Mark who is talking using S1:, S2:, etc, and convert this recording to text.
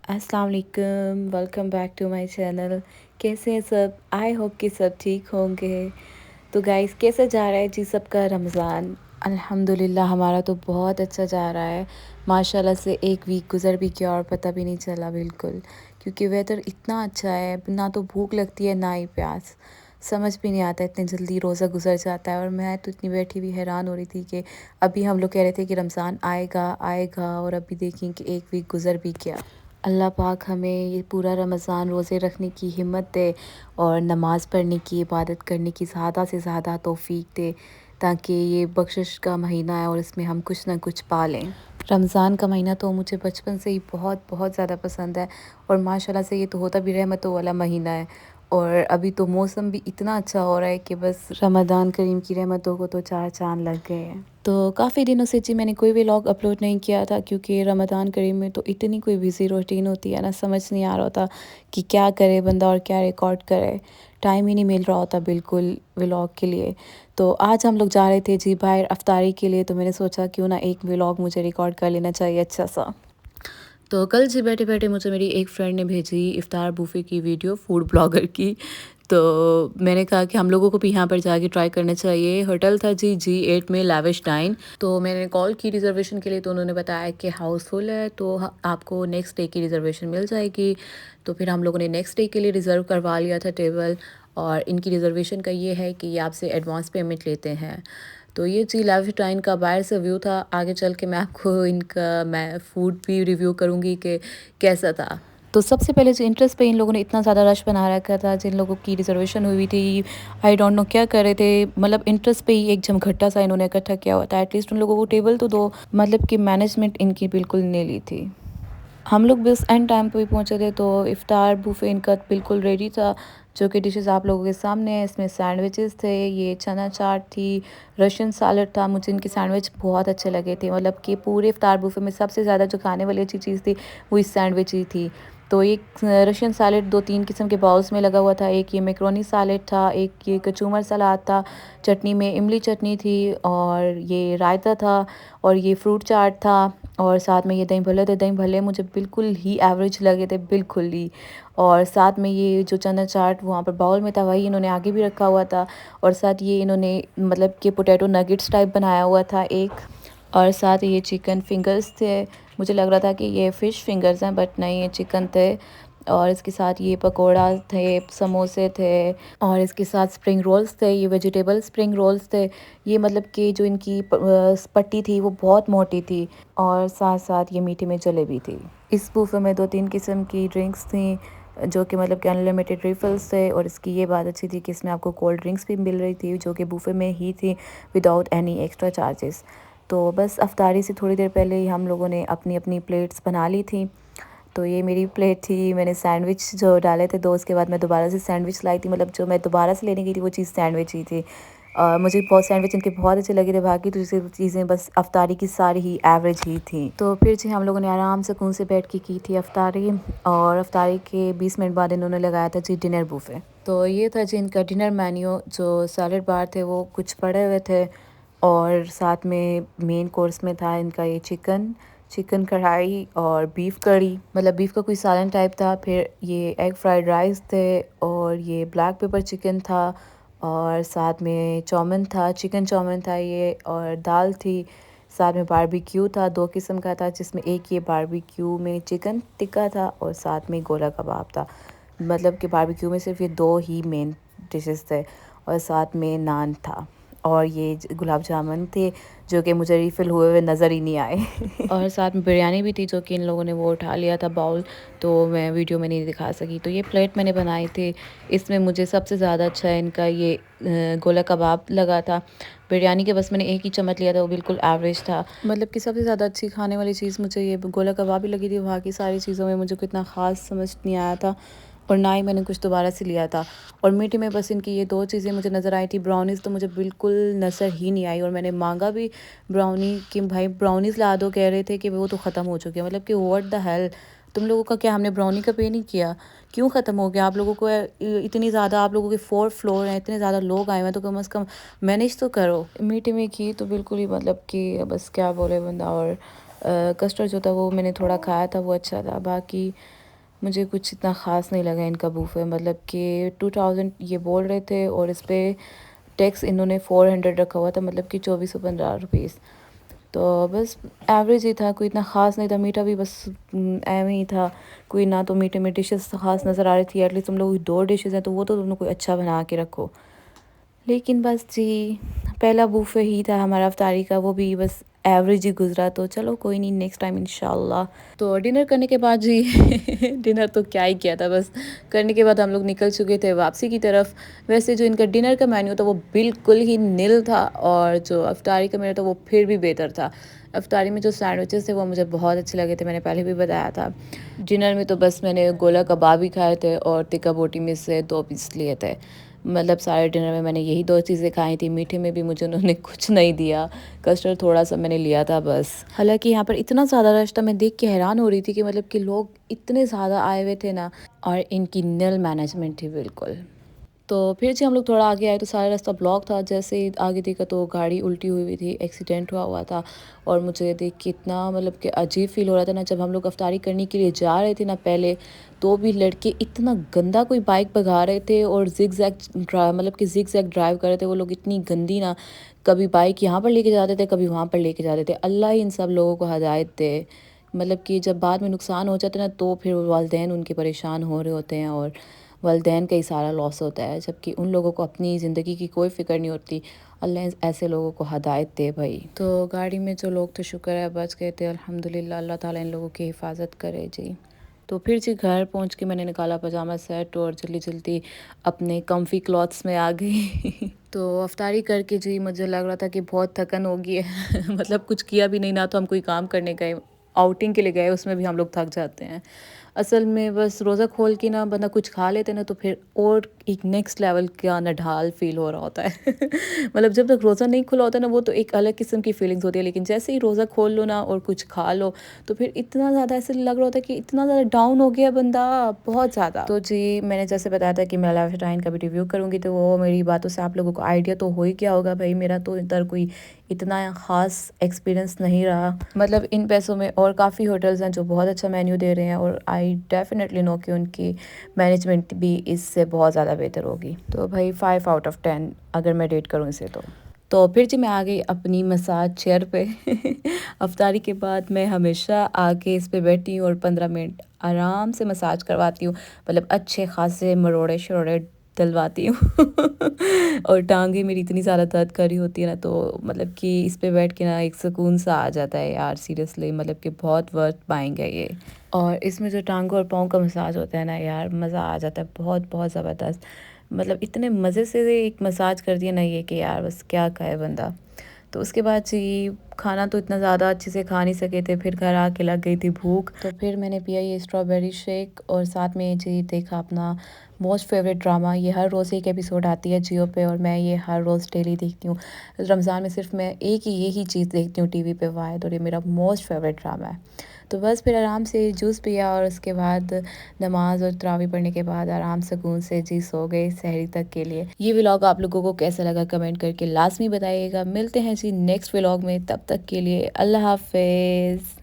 S1: अस्सलाम वालेकुम, welcome back to my channel. कैसे हैं सब? आई होप कि सब ठीक होंगे। तो गाइस, कैसा जा रहा है जी सबका रमज़ान? अल्हम्दुलिल्लाह हमारा तो बहुत अच्छा जा रहा है। माशाल्लाह से एक वीक गुज़र भी गया और पता भी नहीं चला बिल्कुल, क्योंकि वेदर इतना अच्छा है, ना तो भूख लगती है ना ही प्यास। समझ भी नहीं आता इतनी जल्दी रोज़ा गुज़र जाता है। और मैं तो इतनी बैठी हुई हैरान हो रही थी कि अभी हम लोग कह रहे थे कि रमज़ान आएगा आएगा, और अभी देखें कि एक वीक गुज़र भी गया। अल्लाह पाक हमें ये पूरा रमज़ान रोज़े रखने की हिम्मत दे और नमाज़ पढ़ने की, इबादत करने की ज़्यादा से ज़्यादा तौफ़ीक दे, ताकि ये बख्शिश का महीना है और इसमें हम कुछ ना कुछ पा लें। रमज़ान का महीना तो मुझे बचपन से ही बहुत बहुत ज़्यादा पसंद है, और माशाल्लाह से ये तो होता भी रहमतों वाला महीना है। और अभी तो मौसम भी इतना अच्छा हो रहा है कि बस रमज़ान करीम की रहमतों को तो चार चाँद लग गए हैं। तो काफ़ी दिनों से जी मैंने कोई भी व्लॉग अपलोड नहीं किया था, क्योंकि रमज़ान करीम में तो इतनी कोई बिज़ी रूटीन होती है ना, समझ नहीं आ रहा होता कि क्या करे बंदा और क्या रिकॉर्ड करे। टाइम ही नहीं मिल रहा होता बिल्कुल व्लॉग के लिए। तो आज हम लोग जा रहे थे जी बाहर अफ्तारी के लिए, तो मैंने सोचा क्यों ना एक व्लॉग मुझे रिकॉर्ड कर लेना चाहिए अच्छा सा। तो कल जी बैठे-बैठे मुझे मेरी एक फ्रेंड ने भेजी इफ्तार बुफ़े की वीडियो, फूड ब्लॉगर की। तो मैंने कहा कि हम लोगों को भी यहाँ पर जाके ट्राई करना चाहिए। होटल था जी G8 में लैविश डाइन। तो मैंने कॉल की रिज़र्वेशन के लिए, तो उन्होंने बताया कि हाउसफुल है, तो आपको नेक्स्ट डे की रिज़र्वेशन मिल जाएगी। तो फिर हम लोगों ने नेक्स्ट डे के लिए रिज़र्व करवा लिया था टेबल। और इनकी रिज़र्वेशन का ये है कि ये आपसे एडवांस पेमेंट लेते हैं। तो ये जी लाइव टाइन का बाहर से व्यू था। आगे चल के मैं आपको इनका मैं फूड भी रिव्यू करूँगी कि कैसा था। तो सबसे पहले जो इंटरेस्ट पे इन लोगों ने इतना ज़्यादा रश बना रखा था, जिन लोगों की रिज़र्वेशन हुई थी, आई डोंट नो क्या कर रहे थे, मतलब इंटरेस्ट पे ही एक जमघट्टा सा इन्होंने इकट्ठा किया हुआ था। एटलीस्ट उन लोगों को टेबल तो दो, मतलब कि मैनेजमेंट इनकी बिल्कुल नीली थी। हम लोग बस एंड टाइम पे भी पहुँचे थे, तो इफ्तार बुफ़े इनका बिल्कुल रेडी था, जो कि डिशेज़ आप लोगों के सामने है। इसमें सैंडविचेस थे, ये चना चाट थी, रशियन सैलेड था। मुझे इनके सैंडविच बहुत अच्छे लगे थे, मतलब कि पूरे इफ्तार बुफ़े में सबसे ज़्यादा जो खाने वाली अच्छी चीज़ थी, वो इस सैंडविच ही थी। तो एक रशियन सैलेड 2-3 किस्म के बाउल्स में लगा हुआ था। एक ये मैक्रोनी सैलेड था, एक ये कचूमर सलाद था, चटनी में इमली चटनी थी, और ये रायता था, और ये फ्रूट चाट था, और साथ में ये दही भल्ले थे। दही भल्ले मुझे बिल्कुल ही एवरेज लगे थे, बिल्कुल ही। और साथ में ये जो चना चाट वहाँ पर बाउल में था, वही इन्होंने आगे भी रखा हुआ था। और साथ ये इन्होंने मतलब कि पोटैटो नगेट्स टाइप बनाया हुआ था एक। और साथ ये चिकन फिंगर्स थे। मुझे लग रहा था कि ये फ़िश फिंगर्स हैं, बट नहीं, ये चिकन थे। और इसके साथ ये पकोड़ा थे, समोसे थे, और इसके साथ स्प्रिंग रोल्स थे। ये वेजिटेबल स्प्रिंग रोल्स थे। ये मतलब कि जो इनकी पट्टी थी वो बहुत मोटी थी, और साथ-साथ ये मीठे में जलेबी थी। इस बुफ़े में 2-3 किस्म की ड्रिंक्स थी, जो कि मतलब कि अनलिमिटेड रिफ़िल्स थे। और इसकी ये बात अच्छी थी कि इसमें आपको कोल्ड ड्रिंक्स भी मिल रही थी, जो कि बुफ़े में ही थी, विदाउट एनी एक्स्ट्रा चार्जेस। तो बस अफ्तारी से थोड़ी देर पहले ही हम लोगों ने अपनी-अपनी प्लेट्स बना ली थी। तो ये मेरी प्लेट थी, मैंने सैंडविच जो डाले थे 2, उसके बाद मैं दोबारा से सैंडविच लाई थी, मतलब जो मैं दोबारा से लेने गई थी वो चीज़ सैंडविच ही थी। मुझे बहुत सैंडविच इनके बहुत अच्छे लगे थे, बाकी दूसरी चीज़ें बस अफ्तारी की सारी ही एवरेज ही थी। तो फिर जी हम लोगों ने आराम सुकून से बैठ के की थी अफ्तारी, और अफ्तारी के 20 मिनट बाद इन्होंने लगाया था जी डिनर बुफ़े। तो ये था जी इनका डिनर मेन्यू। जो सैलेड बार थे वो कुछ पड़े हुए थे, और साथ में मेन कोर्स में था इनका ये चिकन चिकन कढ़ाई और बीफ कढ़ी, मतलब बीफ का कोई सालन टाइप था। फिर ये एग फ्राइड राइस थे, और ये ब्लैक पेपर चिकन था, और साथ में चौमिन था, चिकन चौमिन था ये, और दाल थी। साथ में बारबेक्यू था, 2 किस्म का था, जिसमें एक ये बारबेक्यू में चिकन टिक्का था, और साथ में गोला कबाब था। मतलब कि बारबेक्यू में सिर्फ ये 2 ही मेन डिशेस थे, और साथ में नान था, और ये गुलाब जामुन थे, जो कि मुझे रिफ़िल हुए हुए नज़र ही नहीं आए। और साथ में बिरयानी भी थी, जो कि इन लोगों ने वो उठा लिया था बाउल, तो मैं वीडियो में नहीं दिखा सकी। तो ये प्लेट मैंने बनाई थी। इसमें मुझे सबसे ज़्यादा अच्छा इनका ये गोला कबाब लगा था। बिरयानी के बस मैंने एक ही चम्मच लिया था, वो बिल्कुल एवरेज था। मतलब कि सबसे ज़्यादा अच्छी खाने वाली चीज़ मुझे ये गोला कबाब ही लगी थी। बाकी सारी चीज़ों में मुझे इतना ख़ास समझ नहीं आया था, और ना ही मैंने कुछ दोबारा से लिया था। और मीठे में बस इनकी ये 2 चीज़ें मुझे नज़र आई थी। ब्राउनीज़ तो मुझे बिल्कुल नज़र ही नहीं आई, और मैंने माँगा भी ब्राउनी कि भाई ब्राउनीज़ ला दो, कह रहे थे कि वो तो ख़त्म हो चुके हैं। मतलब कि व्हाट द हेल, तुम लोगों का क्या, हमने ब्राउनी का पे नहीं किया? क्यों ख़त्म हो गया? आप लोगों को इतनी ज़्यादा, आप लोगों के 4 फ्लोर हैं, इतने ज़्यादा लोग आए हुए हैं, तो कम से कम मैनेज तो करो। मीठे में घी तो बिल्कुल ही, मतलब कि बस क्या बोले बंदा। और कस्टर्ड जो था वो मैंने थोड़ा खाया था, वो अच्छा था। बाकी मुझे कुछ इतना ख़ास नहीं लगा इनका बूफे, मतलब कि 2000 ये बोल रहे थे और इस पे टैक्स इन्होंने 400 रखा हुआ था, मतलब कि 2415 रुपीज़। तो बस एवरेज ही था, कोई इतना ख़ास नहीं था। मीठा भी बस एवं ही था, कोई ना तो मीठे में डिशेस ख़ास नज़र आ रही थी। एटलीस्ट तुम लोग 2 डिशेज़ हैं तो वो तो तुम लोग कोई अच्छा बना के रखो। लेकिन बस जी, पहला बुफ़े ही था हमारा अफ्तारी का, वो भी बस एवरेज ही गुज़रा। तो चलो कोई नहीं, नेक्स्ट टाइम इंशाल्लाह। तो डिनर करने के बाद जी डिनर तो क्या ही किया था, बस करने के बाद हम लोग निकल चुके थे वापसी की तरफ। वैसे जो इनका डिनर का मेन्यू था वो बिल्कुल ही निल था, और जो अफ्तारी का मेन्यू था वो फिर भी बेहतर था। अफ्तारी में जो सैंडविचेस थे वो मुझे बहुत अच्छे लगे थे, मैंने पहले भी बताया था। डिनर में तो बस मैंने गोला कबाब ही खाए थे और तिक्का बोटी में से 2 पीस लिए थे। मतलब सारे डिनर में मैंने यही 2 चीज़ें खाई थी। मीठे में भी मुझे उन्होंने कुछ नहीं दिया, कस्टर्ड थोड़ा सा मैंने लिया था बस। हालांकि यहाँ पर इतना ज़्यादा रश था, मैं देख के हैरान हो रही थी कि मतलब कि लोग इतने ज़्यादा आए हुए थे ना, और इनकी निल मैनेजमेंट थी बिल्कुल। तो फिर से हम लोग थोड़ा आगे आए तो सारा रास्ता ब्लॉक था। जैसे ही आगे देखा तो गाड़ी उल्टी हुई थी, एक्सीडेंट हुआ हुआ था। और मुझे देख के इतना मतलब कि अजीब फील हो रहा था ना, जब हम लोग अफ्तारी करने के लिए जा रहे थे ना पहले, तो भी लड़के इतना गंदा कोई बाइक भगा रहे थे और जिग जैग ड्राइव, मतलब कि जिग जैग ड्राइव कर रहे थे वो लोग, इतनी गंदी ना। कभी बाइक यहाँ पर लेके जाते थे, कभी वहाँ पर लेके जाते थे। अल्लाह ही इन सब लोगों को हदायत दे। मतलब कि जब बाद में नुकसान हो जाता है ना, तो फिर वालिदैन उनके परेशान हो रहे होते हैं, और वालिदैन का ही सारा लॉस होता है, जबकि उन लोगों को अपनी ज़िंदगी की कोई फ़िक्र नहीं होती। अल्लाह ऐसे लोगों को हदायत दे भाई। तो गाड़ी में जो लोग थे शुक्र है बच गए थे अल्हम्दुलिल्लाह, अल्लाह ताला इन लोगों की हिफाजत करे जी। तो फिर जी घर पहुंच के मैंने निकाला पजामा सेट और जल्दी जल्दी अपने कम्फी क्लॉथ्स में आ गई। तो अफ्तारी करके जी मुझे लग रहा था कि बहुत थकन हो गई है मतलब कुछ किया भी नहीं, ना तो हम कोई काम करने गए, आउटिंग के लिए गए, उसमें भी हम लोग थक जाते हैं। असल में बस रोज़ा खोल के ना बंदा कुछ खा लेते ना, तो फिर और एक नेक्स्ट लेवल का नढाल फील हो रहा होता है मतलब जब तक रोज़ा नहीं खुला होता ना, वो तो एक अलग किस्म की फीलिंग्स होती है, लेकिन जैसे ही रोज़ा खोल लो ना और कुछ खा लो, तो फिर इतना ज़्यादा ऐसे लग रहा होता है कि इतना ज़्यादा डाउन हो गया बंदा, बहुत ज़्यादा। तो जी मैंने जैसे बताया था कि मैं लाइफटाइन का भी रिव्यू करूँगी, तो वो मेरी बातों से आप लोगों को आइडिया तो हो ही गया होगा भाई। मेरा तो इधर कोई इतना ख़ास एक्सपीरियंस नहीं रहा। मतलब इन पैसों में और काफ़ी होटल्स हैं जो बहुत अच्छा मेन्यू दे रहे हैं, और आई डेफिनेटली नो कि उनकी मैनेजमेंट भी इससे बहुत ज़्यादा बेहतर होगी। तो भाई 5 आउट ऑफ 10 अगर मैं रेट करूँ इसे तो फिर जी मैं आ गई अपनी मसाज चेयर पे अफ्तारी के बाद मैं हमेशा आके इस पे बैठती हूँ और 15 मिनट आराम से मसाज करवाती हूँ। मतलब अच्छे खासे मरोड़े शरोड़े डलवाती हूँ और टांगे मेरी इतनी ज़्यादा दर्द कर रही होती है ना, तो मतलब कि इस पे बैठ के ना एक सुकून सा आ जाता है यार, सीरियसली मतलब कि बहुत वर्थ पाएंगे ये। और इसमें जो टांगों और पाँव का मसाज होता है ना यार, मज़ा आ जाता है बहुत बहुत ज़बरदस्त। मतलब इतने मज़े से एक मसाज कर दिया ना ये कि यार बस क्या कहे बंदा। तो उसके बाद जी खाना तो इतना ज़्यादा अच्छे से खा नहीं सके थे, फिर घर आके लग गई थी भूख, तो फिर मैंने पिया ये स्ट्रॉबेरी शेक, और साथ में जी देखा अपना मोस्ट फेवरेट ड्रामा। ये हर रोज़ एक एपिसोड आती है जियो पे, और मैं ये हर रोज़ डेली देखती हूँ। रमज़ान में सिर्फ मैं एक ही यही चीज़ देखती हूँ टीवी पे वाहिद, और ये मेरा मोस्ट फेवरेट ड्रामा है। तो बस फिर आराम से जूस पिया, और उसके बाद नमाज और तरावी पढ़ने के बाद आराम सुकून से जी सो गए सहरी तक के लिए। ये व्लॉग आप लोगों को कैसा लगा कमेंट करके लाजमी बताइएगा। मिलते हैं जी नेक्स्ट व्लॉग में, तब तक के लिए अल्लाह हाफिज़।